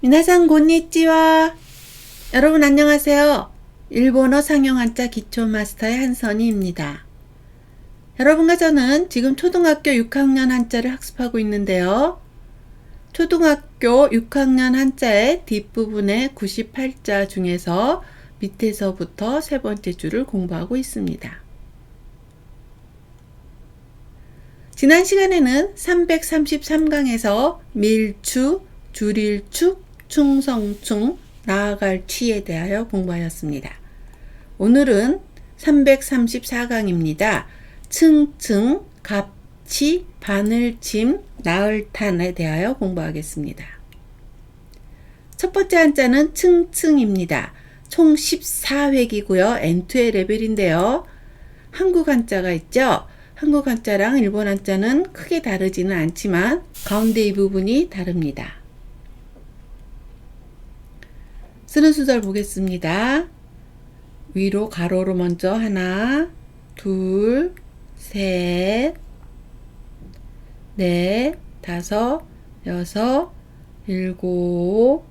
미나상 곤니찌와. 여러분 안녕하세요. 일본어 상용 한자 기초 마스터의 한선희입니다. 여러분과 저는 지금 초등학교 6학년 한자를 학습하고 있는데요. 초등학교 6학년 한자의 뒷부분의 98자 중에서 밑에서부터 세 번째 줄을 공부하고 있습니다. 지난 시간에는 333강에서 밀추, 줄일축, 충성충, 나아갈 취에 대하여 공부하였습니다. 오늘은 334강입니다. 층층, 갑치, 바늘침, 나흘탄에 대하여 공부하겠습니다. 첫 번째 한자는 층층입니다. 총 14획이고요. N2의 레벨인데요. 한국 한자가 있죠. 한국 한자랑 일본 한자는 크게 다르지는 않지만 가운데 이 부분이 다릅니다. 쓰는 순서를 보겠습니다. 위로 가로로 먼저 하나, 둘, 셋, 넷, 다섯, 여섯, 일곱,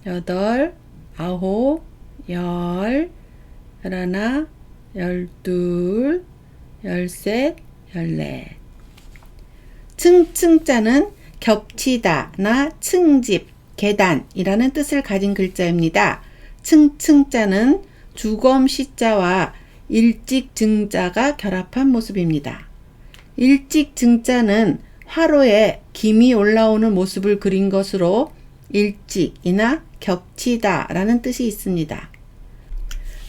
여덟, 아홉, 열, 열하나, 열둘, 열셋, 열넷. 층층자는 겹치다 나 층집, 계단이라는 뜻을 가진 글자입니다. 층층자는 주검시자와 일직증자가 결합한 모습입니다. 일직증자는 화로에 김이 올라오는 모습을 그린 것으로 일직이나 겹치다 라는 뜻이 있습니다.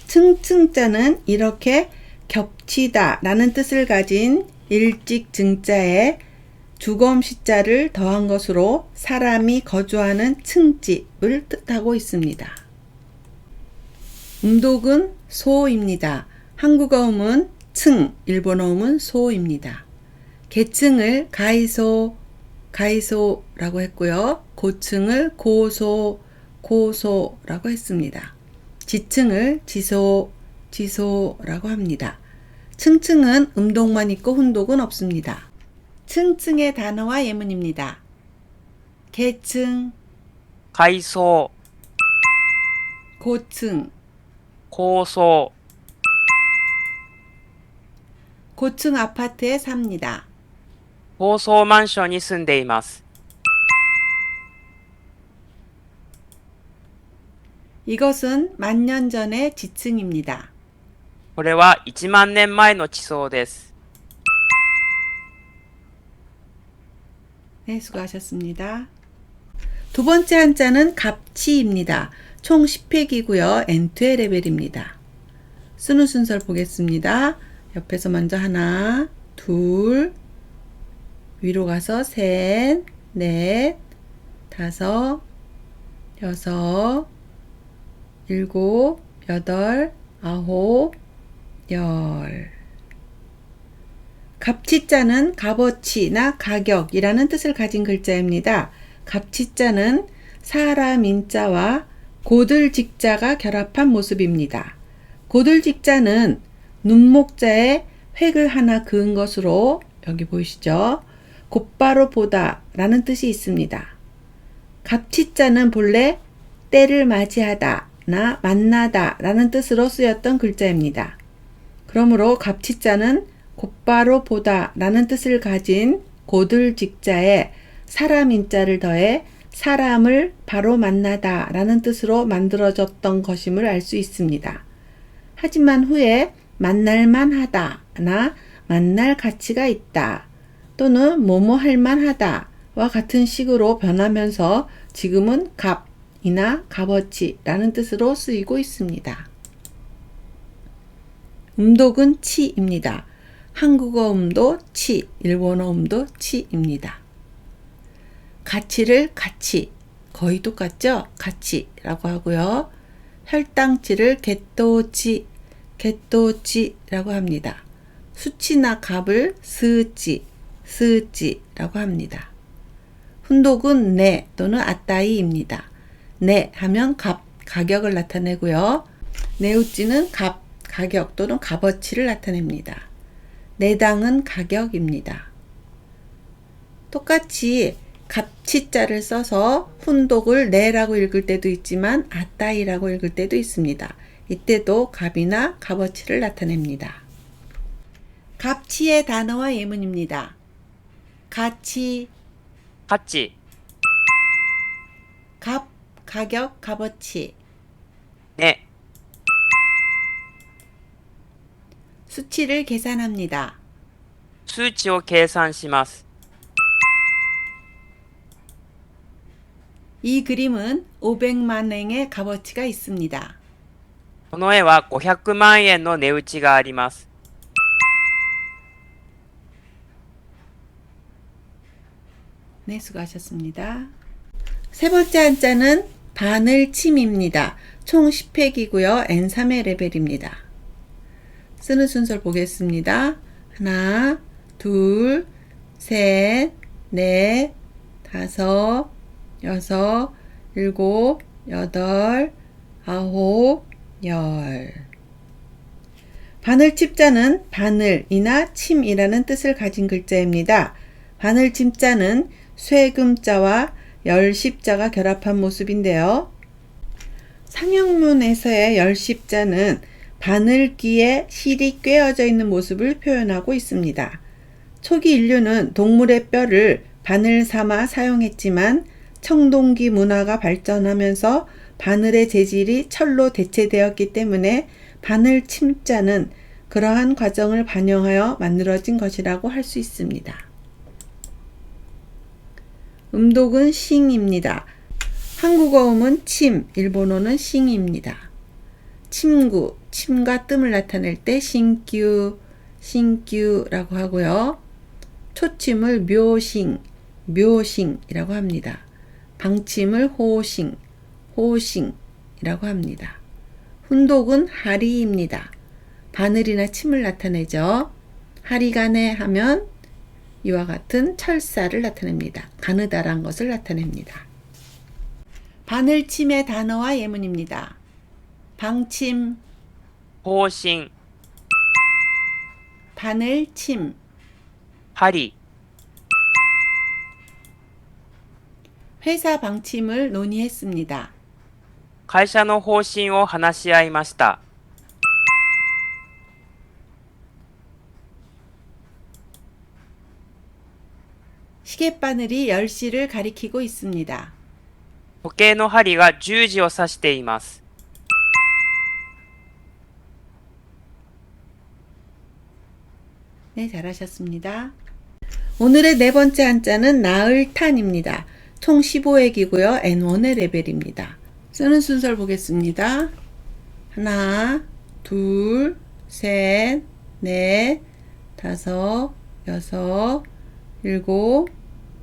층층자는 이렇게 겹치다 라는 뜻을 가진 일직증자에 주검시자를 더한 것으로 사람이 거주하는 층집을 뜻하고 있습니다. 음독은 소입니다. 한국어음은 층, 일본어음은 소입니다. 계층을 가이소라고 했고요. 고층을 고소라고 했습니다. 지층을 지소라고 합니다. 층층은 음독만 있고 훈독은 없습니다. 층층의 단어와 예문입니다. 계층, 階層、 고층, 高層、 고층 아파트에 삽니다. 高層マンションに住んでいます。 이것은 만년 전의 지층입니다. これは1万年前の地層です。 네, 수고하셨습니다. 두 번째 한자는 갑치입니다. 총 10획이고요. N2의 레벨입니다. 쓰는 순서를 보겠습니다. 옆에서 먼저 하나, 둘, 위로 가서 셋, 넷, 다섯, 여섯, 일곱, 여덟, 아홉, 열. 갑치자는 값어치나 가격이라는 뜻을 가진 글자입니다. 갑치자는 사람인자와 고들직자가 결합한 모습입니다. 고들직자는 눈목자에 획을 하나 그은 것으로 여기 보이시죠? 곧바로 보다 라는 뜻이 있습니다. 갑치자는 본래 때를 맞이하다 나 만나다 라는 뜻으로 쓰였던 글자입니다. 그러므로 갑치자는 곧바로 보다 라는 뜻을 가진 고들직자에 사람인자를 더해 사람을 바로 만나다 라는 뜻으로 만들어졌던 것임을 알 수 있습니다. 하지만 후에 만날만 하다 나 만날 가치가 있다 또는 뭐뭐 할만 하다 와 같은 식으로 변하면서 지금은 값이나 값어치 라는 뜻으로 쓰이고 있습니다. 음독은 치입니다. 한국어 음도 치, 일본어 음도 치입니다. 가치를 가치, 거의 똑같죠? 가치라고 하고요. 혈당치를 겟도치라고 합니다. 수치나 값을 스치라고 합니다. 훈독은 네 또는 아따이입니다. 네 하면 가격을 나타내고요. 네우찌는 가격 또는 값어치를 나타냅니다. 내당은 가격입니다. 똑같이 갑치자를 써서 훈독을 네라고 읽을 때도 있지만 아따이라고 읽을 때도 있습니다. 이때도 갑이나 값어치를 나타냅니다. 갑치의 단어와 예문입니다. 가치, 価値、 값, 가격, 값어치. 値、 수치를 계산합니다. 数値を計算します。 이 그림은 500만 엔의 값어치가 있습니다. この絵は500万円の値打ちがあります。 네, 수고하셨습니다. 세 번째 한자는 바늘침입니다. 총 10획이고요. N3의 레벨입니다. 쓰는 순서를 보겠습니다. 하나, 둘, 셋, 넷, 다섯, 여섯, 일곱, 여덟, 아홉, 열. 바늘침자는 바늘이나 침이라는 뜻을 가진 글자입니다. 바늘침자는 쇠금자와 열십자가 결합한 모습인데요. 상형문에서의 열십자는 바늘귀에 실이 꿰어져 있는 모습을 표현하고 있습니다. 초기 인류는 동물의 뼈를 바늘 삼아 사용했지만 청동기 문화가 발전하면서 바늘의 재질이 철로 대체되었기 때문에 바늘침자는 그러한 과정을 반영하여 만들어진 것이라고 할 수 있습니다. 음독은 싱입니다. 한국어음은 침, 일본어는 싱입니다. 침구, 침과 뜸을 나타낼 때 신규, 신규라고 하고요. 초침을 묘싱, 묘싱이라고 합니다. 방침을 호싱, 호싱이라고 합니다. 훈독은 하리입니다. 바늘이나 침을 나타내죠. 하리가네 하면 이와 같은 철사를 나타냅니다. 가느다란 것을 나타냅니다. 바늘침의 단어와 예문입니다. 방침, 方針、 바늘침, 針、 회사 방침을 논의했습니다. 会社の方針を話し合いました。 시계바늘이 10시를 가리키고 있습니다. 時計の針が10時を指しています。 네, 잘하셨습니다. 오늘의 네 번째 한자는 나을탄입니다. 총 15획이고요. N1의 레벨입니다. 쓰는 순서를 보겠습니다. 하나, 둘, 셋, 넷, 다섯, 여섯, 일곱,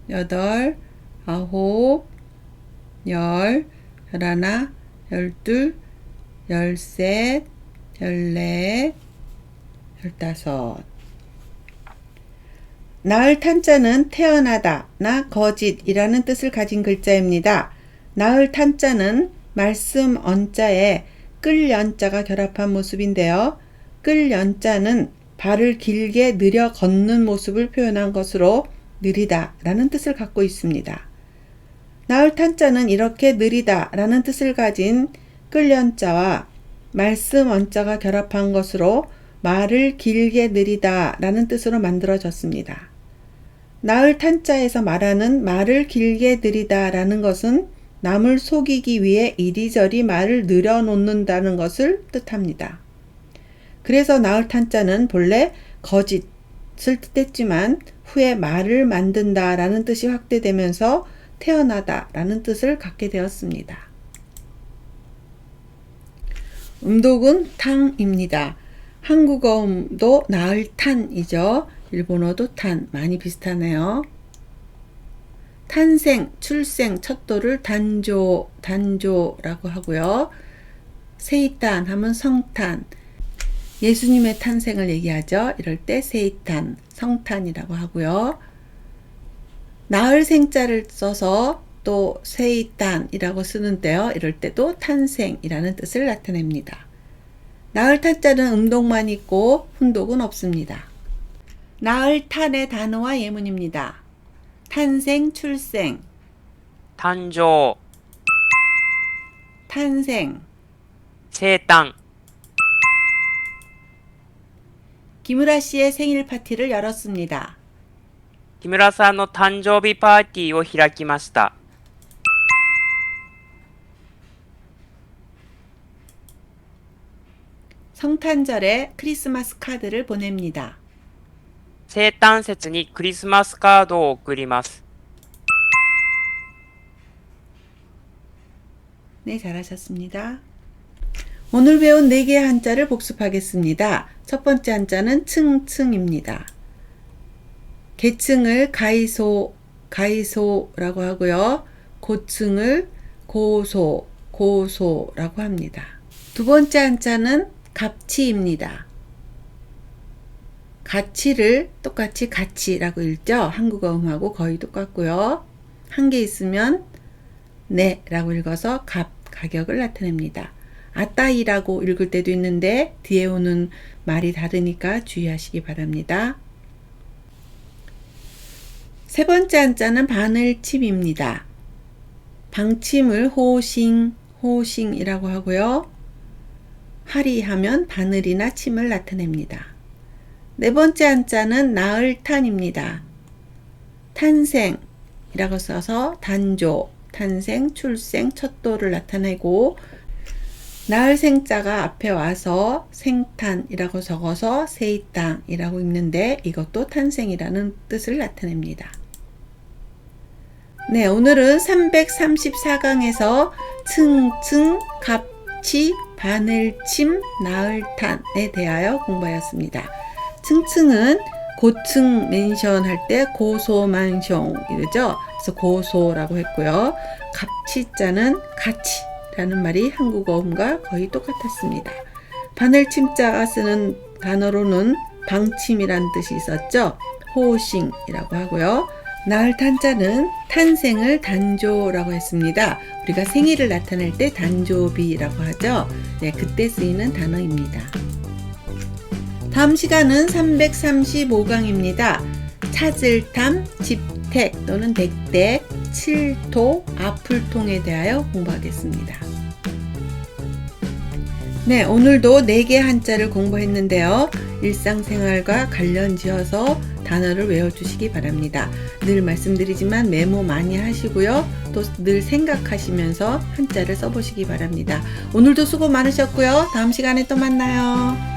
여덟, 아홉, 열, 열하나, 열둘, 열셋, 열넷, 열다섯. 나을 탄자는 태어나다, 나 거짓이라는 뜻을 가진 글자입니다. 나을 탄자는 말씀 언자에 끌 연자가 결합한 모습인데요. 끌 연자는 발을 길게 느려 걷는 모습을 표현한 것으로 느리다 라는 뜻을 갖고 있습니다. 나을 탄자는 이렇게 느리다 라는 뜻을 가진 끌 연자와 말씀 언자가 결합한 것으로 말을 길게 느리다 라는 뜻으로 만들어졌습니다. 나을 탄자에서 말하는 말을 길게 느리다 라는 것은 남을 속이기 위해 이리저리 말을 늘어놓는다는 것을 뜻합니다. 그래서 나을 탄자는 본래 거짓을 뜻했지만 후에 말을 만든다 라는 뜻이 확대되면서 태어나다 라는 뜻을 갖게 되었습니다. 음독은 탕입니다. 한국어음도 나을탄이죠. 일본어도 탄, 많이 비슷하네요. 탄생, 출생, 척도를 단조라고 하고요. 세이탄 하면 성탄, 예수님의 탄생을 얘기하죠. 이럴 때 세이탄, 성탄이라고 하고요. 나을 생자를 써서 또 세이탄이라고 쓰는데요. 이럴 때도 탄생이라는 뜻을 나타냅니다. 나을 탄자는 음독만 있고 훈독은 없습니다. 나을 탄의 단어와 예문입니다. 탄생, 출생, 誕生、 탄생. 生誕、 김우라 씨의 생일 파티를 열었습니다. 木村さんの誕生日パーティーを開きました。 성탄절에 크리스마스 카드를 보냅니다. 生誕節にクリスマスカードを送ります。 네, 잘하셨습니다. 오늘 배운 4개의 한자를 복습하겠습니다. 첫 번째 한자는 층층입니다. 계층을 가이소라고 하고요. 고층을 고소라고 합니다. 두 번째 한자는 갑치입니다. 가치를 똑같이 가치라고 읽죠. 한국어 음하고 거의 똑같고요. 한 개 있으면 네라고 읽어서 가격을 나타냅니다. 아따이라고 읽을 때도 있는데 뒤에 오는 말이 다르니까 주의하시기 바랍니다. 세 번째 한자는 바늘침입니다. 방침을 호싱이라고 하고요. 하리하면 바늘이나 침을 나타냅니다. 네 번째 한자는 나을탄입니다. 탄생이라고 써서 단조, 탄생, 출생, 척도를 나타내고 나을 생자가 앞에 와서 생탄이라고 적어서 세이땅이라고 읽는데 이것도 탄생이라는 뜻을 나타냅니다. 네, 오늘은 334강에서 층층, 갑치, 바늘침, 나을탄에 대하여 공부하였습니다. 층층은 고층 멘션 할 때 고소만숑 이러죠. 그래서 고소라고 했고요. 갑치자는 가치라는 말이 한국어음과 거의 똑같았습니다. 바늘침자가 쓰는 단어로는 방침이라는 뜻이 있었죠. 호싱이라고 하고요. 나을탄자는 탄생을 단조라고 했습니다. 우리가 생일을 나타낼 때 단조비라고 하죠. 네, 그때 쓰이는 단어입니다. 다음 시간은 335강입니다. 찾을탐, 집택 또는 댁댁, 칠토, 아풀통에 대하여 공부하겠습니다. 네, 오늘도 4개 한자를 공부했는데요. 일상생활과 관련 지어서 단어를 외워주시기 바랍니다. 늘 말씀드리지만 메모 많이 하시고요. 또 늘 생각하시면서 한자를 써보시기 바랍니다. 오늘도 수고 많으셨고요. 다음 시간에 또 만나요.